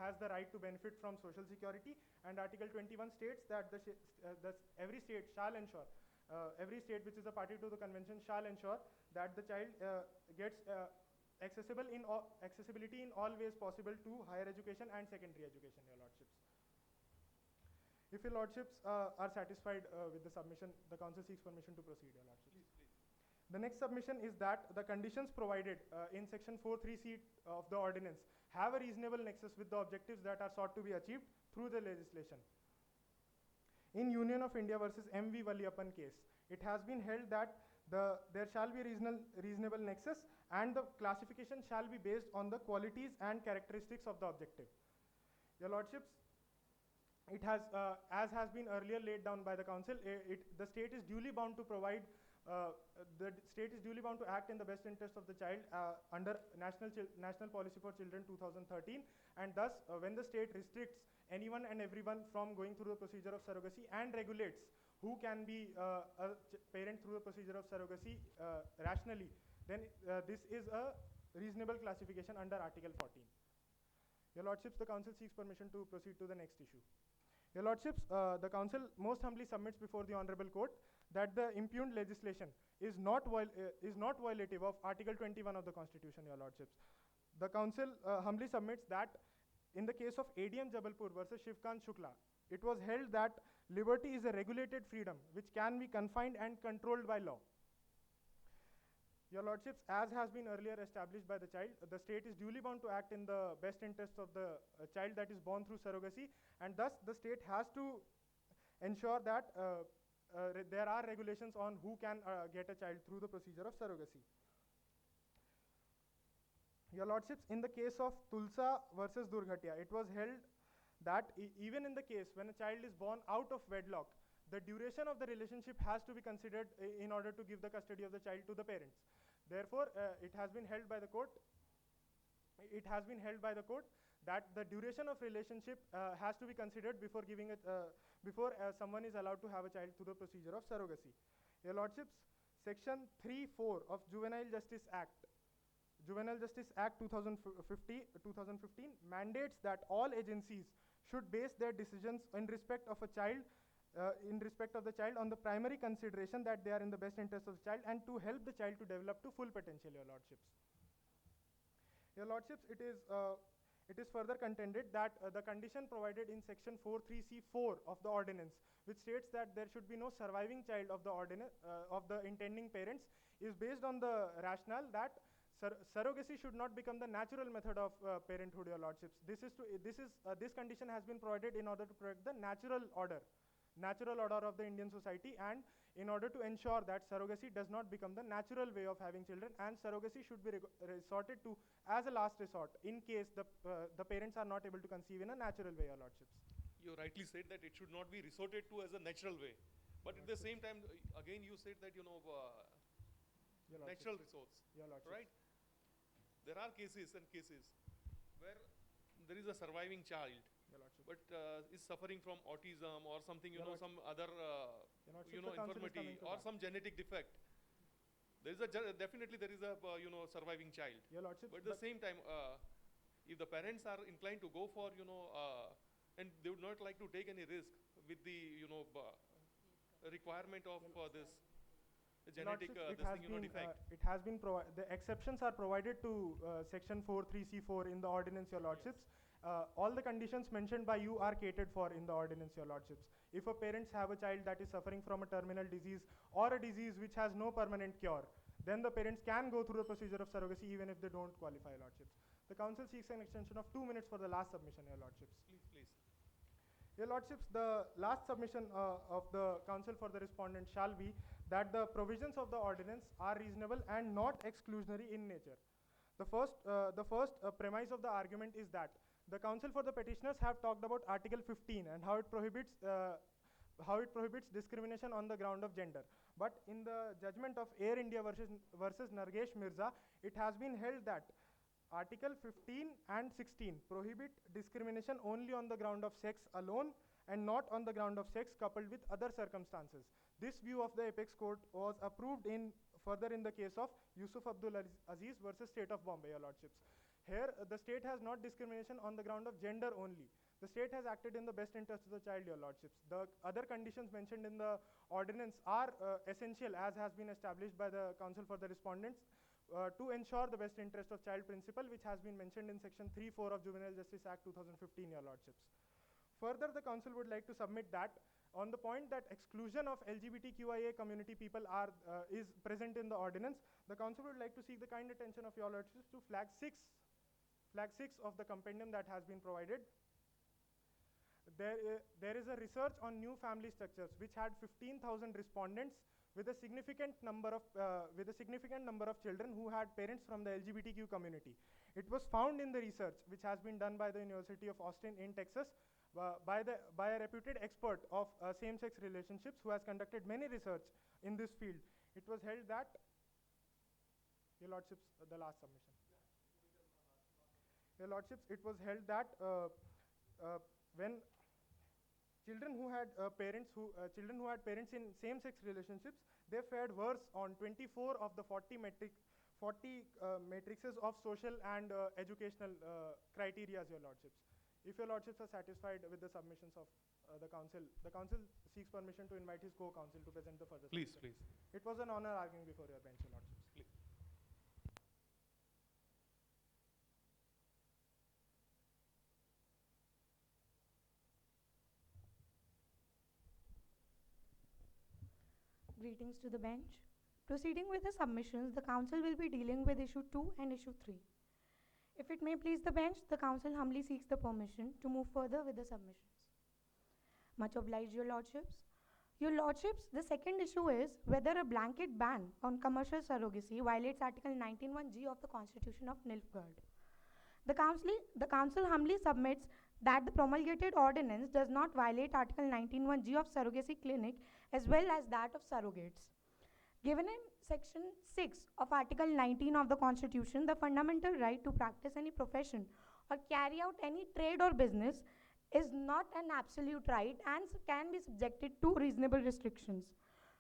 [SPEAKER 5] has the right to benefit from social security, and Article 21 states that every state shall ensure, every state which is a party to the convention shall ensure that the child gets accessibility in all ways possible to higher education and secondary education, your lordships. If your lordships are satisfied with the submission, the council seeks permission to proceed, your lordships.
[SPEAKER 2] Please.
[SPEAKER 5] The next submission is that the conditions provided in section 4.3c of the ordinance have a reasonable nexus with the objectives that are sought to be achieved through the legislation. In Union of India versus M.V. Valiappan case, it has been held that there shall be reasonable nexus, and the classification shall be based on the qualities and characteristics of the objective. Your lordships, it has, as has been earlier laid down by the council, the state is duly bound to provide, the state is duly bound to act in the best interest of the child under National Policy for Children 2013, and thus when the state restricts anyone and everyone from going through the procedure of surrogacy and regulates who can be a parent through the procedure of surrogacy rationally, then this is a reasonable classification under Article 14. Your Lordships, the Council seeks permission to proceed to the next issue. Your Lordships, the Council most humbly submits before the Honorable Court that the impugned legislation is not violative of Article 21 of the Constitution, Your Lordships. The Council humbly submits that in the case of ADM Jabalpur versus Shivkant Shukla, it was held that liberty is a regulated freedom which can be confined and controlled by law. Your Lordships, as has been earlier established by the child, the state is duly bound to act in the best interest of the child that is born through surrogacy, and thus the state has to ensure that there are regulations on who can get a child through the procedure of surrogacy. Your Lordships, in the case of Tulsa versus Durghatia, it was held that even in the case when a child is born out of wedlock, the duration of the relationship has to be considered in order to give the custody of the child to the parents. Therefore, it has been held by the court that the duration of relationship has to be considered before giving it, before someone is allowed to have a child through the procedure of surrogacy. Your Lordships, Section 3(4) of Juvenile Justice Act 2015 mandates that all agencies should base their decisions in respect of the child on the primary consideration that they are in the best interest of the child and to help the child to develop to full potential, Your Lordships. Your Lordships, it is further contended that the condition provided in Section 43C(4) of the ordinance, which states that there should be no surviving child of the intending parents, is based on the rationale that surrogacy should not become the natural method of parenthood, Your Lordships. This condition has been provided in order to protect the natural order of the Indian society, and in order to ensure that surrogacy does not become the natural way of having children, and surrogacy should be resorted to as a last resort in case the parents are not able to conceive in a natural way, Your Lordships.
[SPEAKER 2] You rightly said that it should not be resorted to as a natural way, but at the same time, again you said that natural resource, right? There are cases where there is a surviving child, but is suffering from autism or something, some other, infirmity or some genetic defect. There is definitely there is a surviving child. But at the same time, if the parents are inclined to go for and they would not like to take any risk with the requirement of this genetic defect.
[SPEAKER 5] It has been the exceptions are provided to Section 43C(4) in the ordinance, Your Lordships. All the conditions mentioned by you are catered for in the ordinance, Your Lordships. If a parents have a child that is suffering from a terminal disease or a disease which has no permanent cure, then the parents can go through the procedure of surrogacy even if they don't qualify, Your Lordships. The Council seeks an extension of 2 minutes for the last submission, Your Lordships.
[SPEAKER 2] Please.
[SPEAKER 5] Your Lordships, the last submission of the Council for the respondent shall be that the provisions of the ordinance are reasonable and not exclusionary in nature. The first premise of the argument is that the Council for the petitioners have talked about Article 15 and how it prohibits discrimination on the ground of gender. But in the judgment of Air India versus Nargesh Mirza, it has been held that Article 15 and 16 prohibit discrimination only on the ground of sex alone and not on the ground of sex coupled with other circumstances. This view of the Apex Court was approved further in the case of Yusuf Abdul Aziz versus State of Bombay, Your Lordships. Here, the state has not discrimination on the ground of gender only. The state has acted in the best interest of the child, Your Lordships. The other conditions mentioned in the ordinance are essential, as has been established by the Council for the Respondents, to ensure the best interest of child principle, which has been mentioned in Section 3(4) of Juvenile Justice Act 2015, Your Lordships. Further, the Council would like to submit that on the point that exclusion of LGBTQIA community people is present in the ordinance, the Council would like to seek the kind attention of Your Lordships to flag 6 of the compendium that has been provided. There is a research on new family structures which had 15,000 respondents with a significant number of children who had parents from the LGBTQ community. It was found in the research which has been done by the University of Austin in Texas by a reputed expert of same-sex relationships who has conducted many research in this field. It was held that, Your Lordships, the last submission. Your Lordships, it was held that when children who had parents in same-sex relationships, they fared worse on 24 of the 40 40 matrices of social and educational criteria, your lordships. If your lordships are satisfied with the submissions of the council seeks permission to invite his co-counsel to present the further
[SPEAKER 2] Please,
[SPEAKER 5] submissions.
[SPEAKER 2] please.
[SPEAKER 5] It was an honor arguing before your bench, your lordships.
[SPEAKER 2] Please.
[SPEAKER 6] Greetings to the bench. Proceeding with the submissions, the council will be dealing with issue 2 and issue 3. If it may please the bench, the council humbly seeks the permission to move further with the submissions. Much obliged, your lordships. Your lordships, the second issue is whether a blanket ban on commercial surrogacy violates Article 19(1)(g) of the Constitution of Nilfgaard. The council humbly submits that the promulgated ordinance does not violate Article 19(1)(g) of surrogacy clinic as well as that of surrogates. Given in Section 6 of Article 19 of the Constitution, the fundamental right to practice any profession or carry out any trade or business is not an absolute right and can be subjected to reasonable restrictions.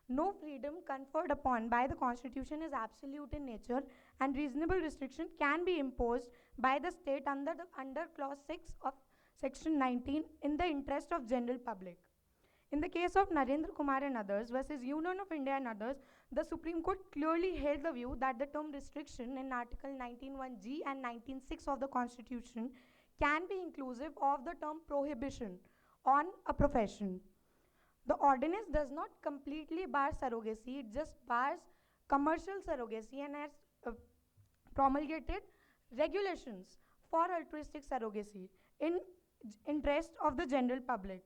[SPEAKER 6] No freedom conferred upon by the Constitution is absolute in nature, and reasonable restriction can be imposed by the state under Clause 6 of Section 19 in the interest of general public. In the case of Narendra Kumar and others versus Union of India and others, the Supreme Court clearly held the view that the term restriction in Article 19(1)(g) and 19(6) of the Constitution can be inclusive of the term prohibition on a profession. The ordinance does not completely bar surrogacy, it just bars commercial surrogacy and has promulgated regulations for altruistic surrogacy in interest of the general public,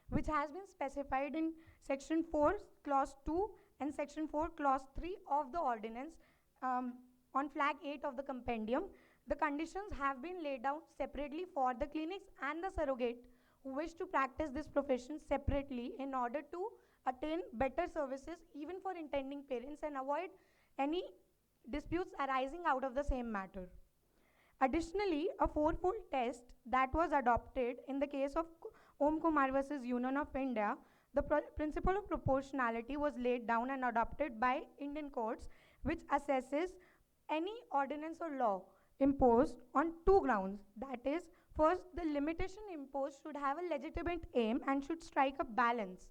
[SPEAKER 6] which has been specified in Section 4, Clause 2 and Section 4, Clause 3 of the ordinance on flag 8 of the compendium. The conditions have been laid out separately for the clinics and the surrogate who wish to practice this profession separately in order to attain better services even for intending parents and avoid any disputes arising out of the same matter. Additionally, a fourfold test that was adopted in the case of Om Kumar versus Union of India, the principle of proportionality was laid down and adopted by Indian courts, which assesses any ordinance or law imposed on two grounds. That is, first, the limitation imposed should have a legitimate aim and should strike a balance.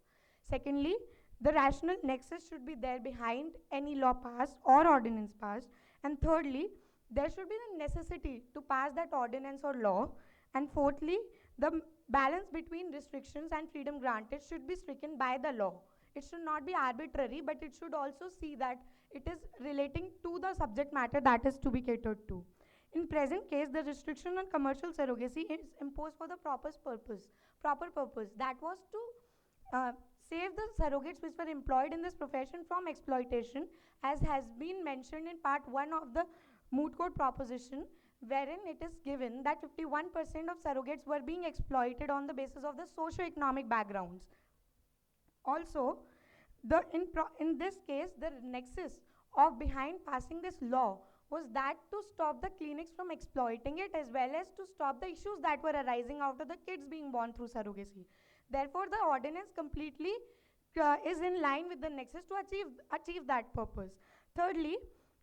[SPEAKER 6] Secondly, the rational nexus should be there behind any law passed or ordinance passed. And thirdly, there should be the necessity to pass that ordinance or law. And fourthly, the balance between restrictions and freedom granted should be stricken by the law. It should not be arbitrary, but it should also see that it is relating to the subject matter that is to be catered to. In present case, the restriction on commercial surrogacy is imposed for the proper purpose. That was to save the surrogates which were employed in this profession from exploitation, as has been mentioned in part 1 of the Moot Court proposition, wherein it is given that 51% of surrogates were being exploited on the basis of the socio-economic backgrounds. Also, in this case, the nexus of behind passing this law was that to stop the clinics from exploiting it, as well as to stop the issues that were arising out of the kids being born through surrogacy. Therefore, the ordinance completely is in line with the nexus to achieve that purpose. Thirdly,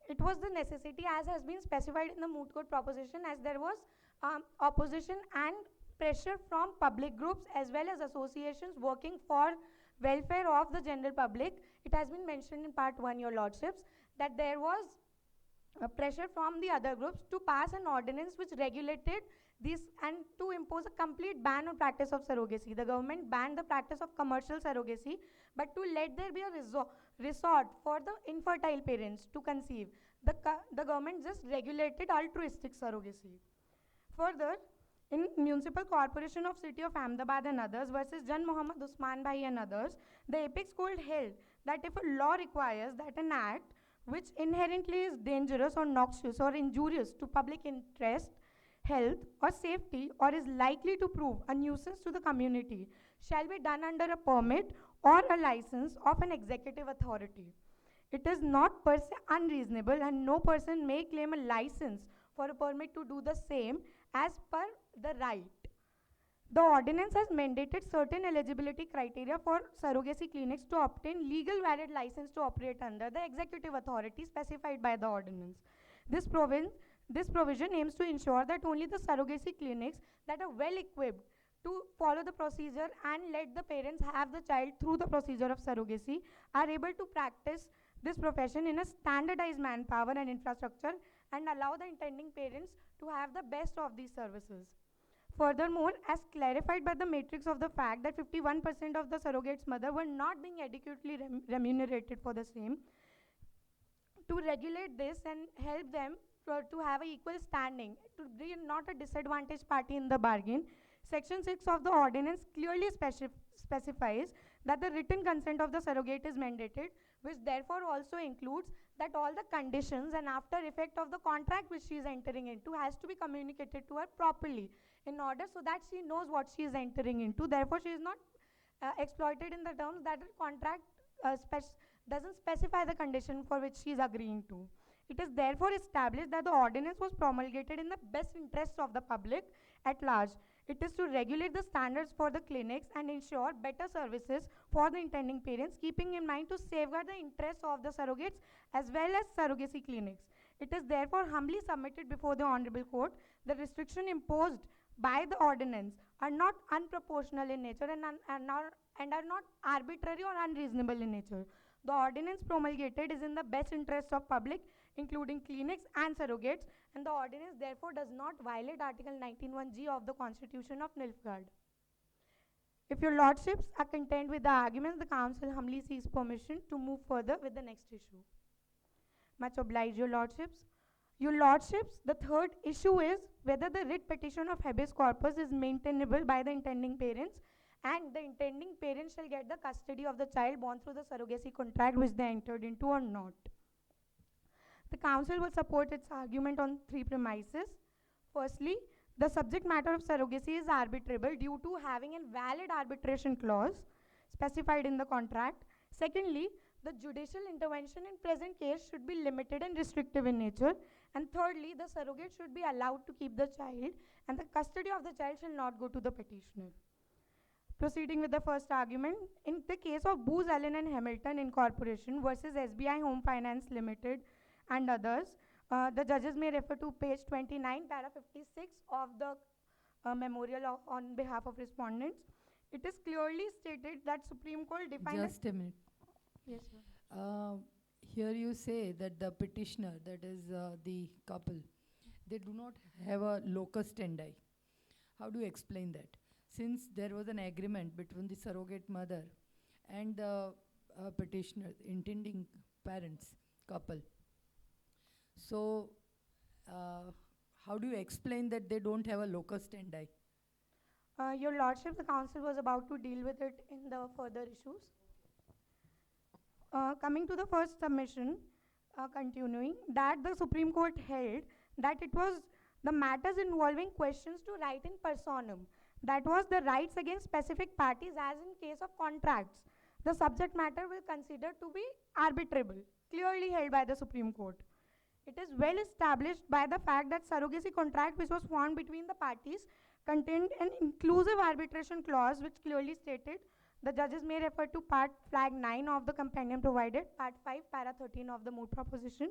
[SPEAKER 6] it was the necessity, as has been specified in the Moot Court proposition, as there was opposition and pressure from public groups as well as associations working for welfare of the general public. It has been mentioned in part 1, your lordships, that there was pressure from the other groups to pass an ordinance which regulated this and to impose a complete ban on practice of surrogacy. The government banned the practice of commercial surrogacy, but to let there be a resort for the infertile parents to conceive, the government just regulated altruistic surrogacy. Further, in Municipal Corporation of City of Ahmedabad and others versus Jan Muhammad Usman Bhai and others, the apex court held that if a law requires that an act which inherently is dangerous or noxious or injurious to public interest, health or safety, or is likely to prove a nuisance to the community, shall be done under a permit or a license of an executive authority. It is not per se unreasonable, and no person may claim a license for a permit to do the same as per the right. The ordinance has mandated certain eligibility criteria for surrogacy clinics to obtain legal valid license to operate under the executive authority specified by the ordinance. This, this provision aims to ensure that only the surrogacy clinics that are well equipped to follow the procedure and let the parents have the child through the procedure of surrogacy are able to practice this profession in a standardized manpower and infrastructure and allow the intending parents to have the best of these services. Furthermore, as clarified by the matrix of the fact that 51% of the surrogates' mother were not being adequately remunerated for the same, to regulate this and help them to have an equal standing, to be not a disadvantaged party in the bargain, Section 6 of the ordinance clearly specifies that the written consent of the surrogate is mandated, which therefore also includes that all the conditions and after effect of the contract which she is entering into has to be communicated to her properly in order so that she knows what she is entering into. Therefore, she is not exploited in the terms that the contract doesn't specify the condition for which she is agreeing to. It is therefore established that the ordinance was promulgated in the best interest of the public at large. It is to regulate the standards for the clinics and ensure better services for the intending parents, keeping in mind to safeguard the interests of the surrogates as well as surrogacy clinics. It is therefore humbly submitted before the Honorable Court. The restriction imposed by the ordinance are not unproportional in nature and are not arbitrary or unreasonable in nature. The ordinance promulgated is in the best interest of public, including clinics and surrogates, and the ordinance therefore does not violate Article 19(1)(g) of the Constitution of Nilfgaard. If your lordships are content with the arguments, the council humbly seeks permission to move further with the next issue. Much obliged, your lordships. Your lordships, the third issue is whether the writ petition of habeas corpus is maintainable by the intending parents and the intending parents shall get the custody of the child born through the surrogacy contract which they entered into or not. The council will support its argument on three premises. Firstly, the subject matter of surrogacy is arbitrable due to having a valid arbitration clause specified in the contract. Secondly, the judicial intervention in present case should be limited and restrictive in nature. And thirdly, the surrogate should be allowed to keep the child and the custody of the child shall not go to the petitioner. Proceeding with the first argument, in the case of Booz Allen and Hamilton Incorporation versus SBI Home Finance Limited and others, the judges may refer to page 29, para 56 of the memorial on behalf of respondents. It is clearly stated that Supreme Court defined...
[SPEAKER 3] Just a minute.
[SPEAKER 6] Yes, sir.
[SPEAKER 3] Here you say that the petitioner, that is the couple, they do not have a locus standi. How do you explain that? Since there was an agreement between the surrogate mother and the petitioner, intending parents, couple. So, how do you explain that they don't have a locus standi?
[SPEAKER 6] Your Lordship, the Council was about to deal with it in the further issues. Coming to the first submission, continuing, that the Supreme Court held that it was the matters involving questions to right in personam. That was the rights against specific parties as in case of contracts. The subject matter will consider to be arbitrable, clearly held by the Supreme Court. It is well established by the fact that surrogacy contract which was formed between the parties contained an inclusive arbitration clause which clearly stated, the judges may refer to part flag 9 of the companion provided, part 5, para 13 of the moot proposition,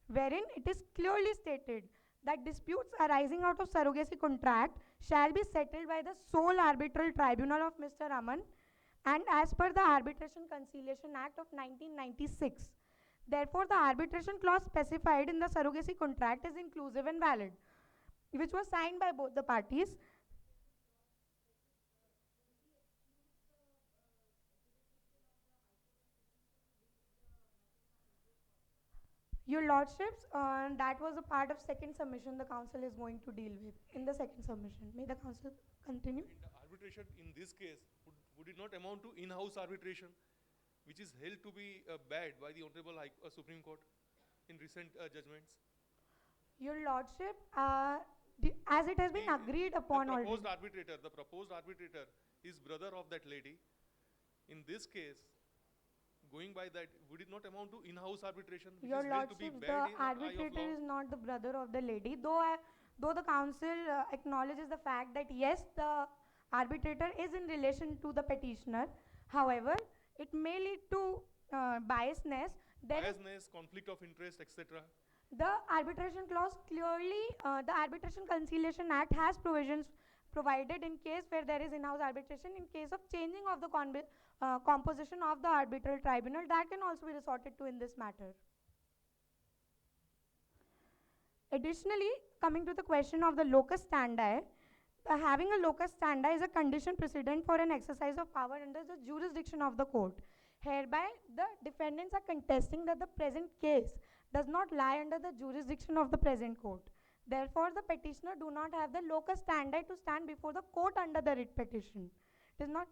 [SPEAKER 6] wherein it is clearly stated that disputes arising out of surrogacy contract shall be settled by the sole arbitral tribunal of Mr. Aman and as per the Arbitration Conciliation Act of 1996. Therefore, the arbitration clause specified in the surrogacy contract is inclusive and valid, which was signed by both the parties. Your Lordships, that was a part of second submission the Council is going to deal with in the second submission. May the Council continue?
[SPEAKER 2] And the arbitration in this case, would it not amount to in-house arbitration, which is held to be bad by the Honorable Supreme Court in recent judgments?
[SPEAKER 6] Your Lordship, as it has been agreed upon already.
[SPEAKER 2] The proposed arbitrator is brother of that lady. In this case, going by that, would it not amount to in-house arbitration?
[SPEAKER 6] Your Lordship, the arbitrator is not the brother of the lady, though the Council acknowledges the fact that yes, the arbitrator is in relation to the petitioner. However, it may lead to biasness. Then
[SPEAKER 2] Biasness, conflict of interest, etc.
[SPEAKER 6] the arbitration clause clearly, the Arbitration Conciliation Act has provisions provided in case where there is in-house arbitration, in case of changing of the composition of the arbitral tribunal, that can also be resorted to in this matter. Additionally, coming to the question of the locus standi, having a locus standi is a condition precedent for an exercise of power under the jurisdiction of the court. Hereby, the defendants are contesting that the present case does not lie under the jurisdiction of the present court. Therefore, the petitioner do not have the locus standi to stand before the court under the writ petition. It is not.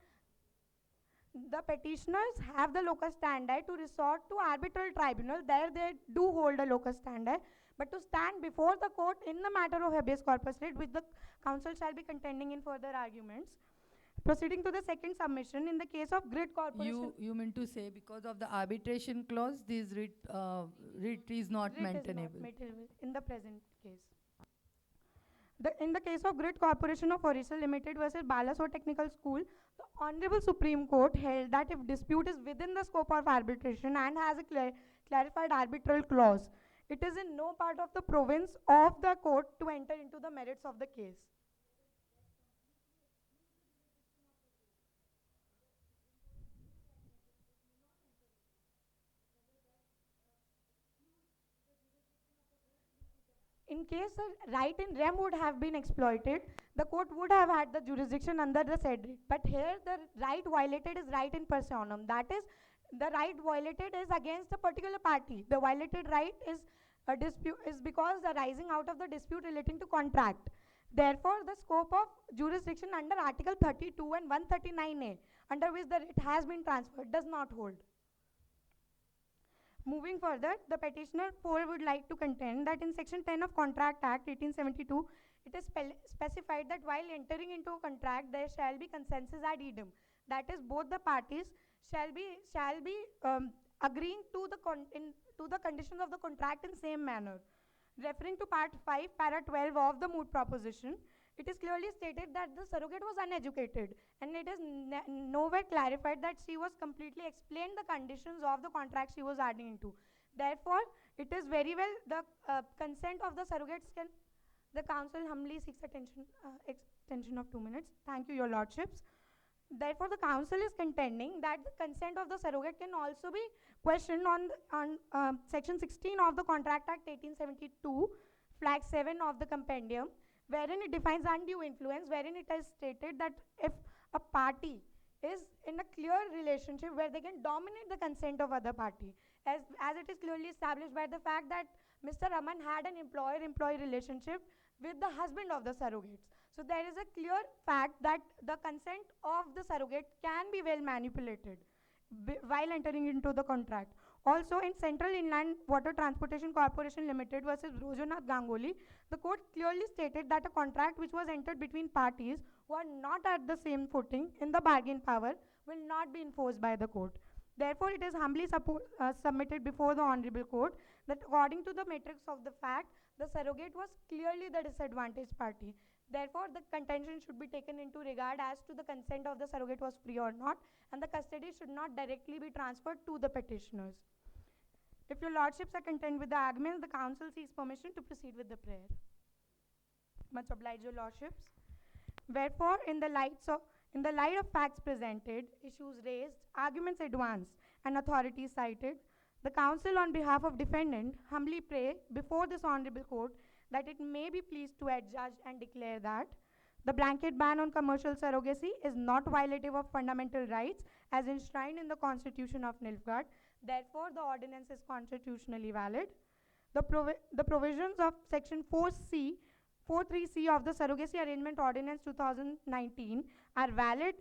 [SPEAKER 6] The petitioners have the locus standi to resort to arbitral tribunal. There they do hold a locus standi. But to stand before the court in the matter of habeas corpus writ, which the counsel shall be contending in further arguments. Proceeding to the second submission, in the case of Grid Corporation.
[SPEAKER 3] You mean to say because of the arbitration clause, this writ is not maintainable?
[SPEAKER 6] In the present case. In the case of Grid Corporation of Orissa Limited versus Balasore Technical School, the Honorable Supreme Court held that if dispute is within the scope of arbitration and has a clarified arbitral clause, it is in no part of the province of the court to enter into the merits of the case. In case a right in rem would have been exploited, the court would have had the jurisdiction under the said writ. But here the right violated is right in personam. That is, the right violated is against a particular party. The violated right is a dispute is because arising out of the dispute relating to contract. Therefore, the scope of jurisdiction under Article 32 and 139A, under which the writ has been transferred, does not hold. Moving further, the petitioner 4 would like to contend that in Section 10 of Contract Act 1872, it is specified that while entering into a contract, there shall be consensus ad idem. That is, both the parties shall be agreeing to the conditions of the contract in same manner. Referring to Part 5, Para 12 of the Moot Proposition, it is clearly stated that the surrogate was uneducated, and it is nowhere clarified that she was completely explained the conditions of the contract she was adding into. Therefore, it is very well the consent of the surrogates can. The counsel humbly seeks extension of 2 minutes. Thank you, Your Lordships. Therefore, the counsel is contending that the consent of the surrogate can also be questioned on Section 16 of the Contract Act 1872, Flag 7 of the Compendium, wherein it defines undue influence, wherein it is stated that if a party is in a clear relationship where they can dominate the consent of other party, as it is clearly established by the fact that Mr. Raman had an employer-employee relationship with the husband of the surrogates. So there is a clear fact that the consent of the surrogate can be well manipulated while entering into the contract. Also, in Central Inland Water Transportation Corporation Limited versus Brojonath Ganguly, the court clearly stated that a contract which was entered between parties who are not at the same footing in the bargain power will not be enforced by the court. Therefore, it is humbly submitted before the Honorable Court that according to the matrix of the fact, the surrogate was clearly the disadvantaged party. Therefore, the contention should be taken into regard as to the consent of the surrogate was free or not, and the custody should not directly be transferred to the petitioners. If Your Lordships are content with the arguments, the counsel seeks permission to proceed with the prayer. Much obliged, Your Lordships. Wherefore, in the light of facts presented, issues raised, arguments advanced, and authorities cited, the counsel on behalf of defendant humbly pray before this honorable court that it may be pleased to adjudge and declare that the blanket ban on commercial surrogacy is not violative of fundamental rights as enshrined in the Constitution of Nilfgaard. Therefore, the ordinance is constitutionally valid. The provisions of Section 43C of the Surrogacy Arrangement Ordinance 2019 are valid,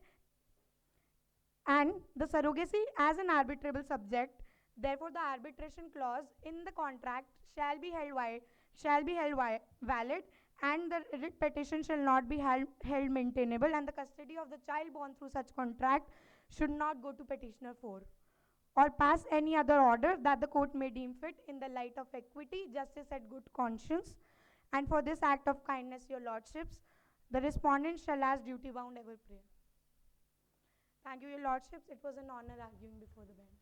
[SPEAKER 6] and the surrogacy as an arbitrable subject, therefore the arbitration clause in the contract shall be held valid, and the writ petition shall not be held maintainable, and the custody of the child born through such contract should not go to petitioner 4 or pass any other order that the court may deem fit in the light of equity, justice, and good conscience. And for this act of kindness, Your Lordships, The respondents shall as duty bound ever pray. Thank you, Your Lordships. It was an honor arguing before the bench.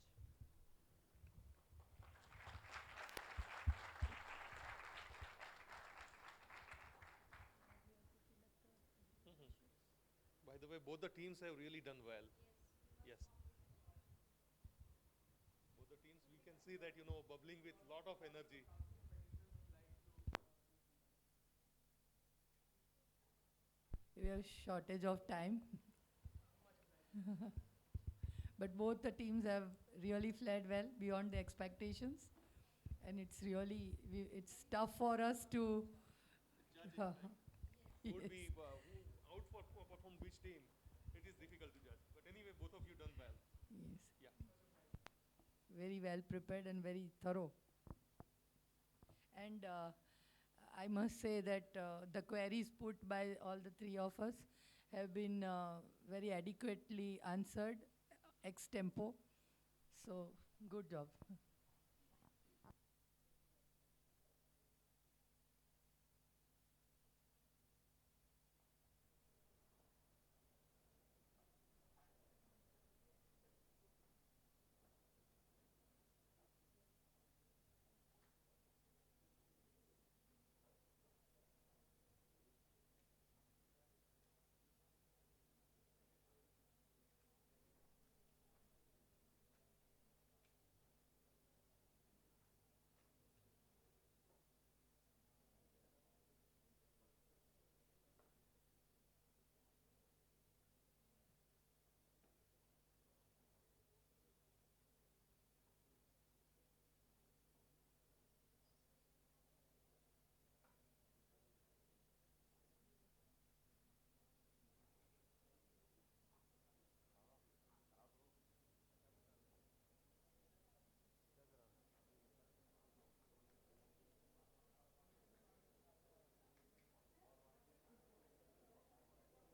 [SPEAKER 2] By the way, both the teams have really done well. Yes. Both the teams, we can see that, bubbling with lot of energy.
[SPEAKER 3] We have shortage of time. But both the teams have really played well beyond the expectations. And it's really, it's tough for us to.
[SPEAKER 2] Would
[SPEAKER 3] Yes.
[SPEAKER 2] be who outperform which team? It is difficult to judge. But anyway, both of you done well.
[SPEAKER 3] Yes.
[SPEAKER 2] Yeah.
[SPEAKER 3] Very well prepared and very thorough. And I must say that the queries put by all the three of us have been very adequately answered ex tempo. So, good job.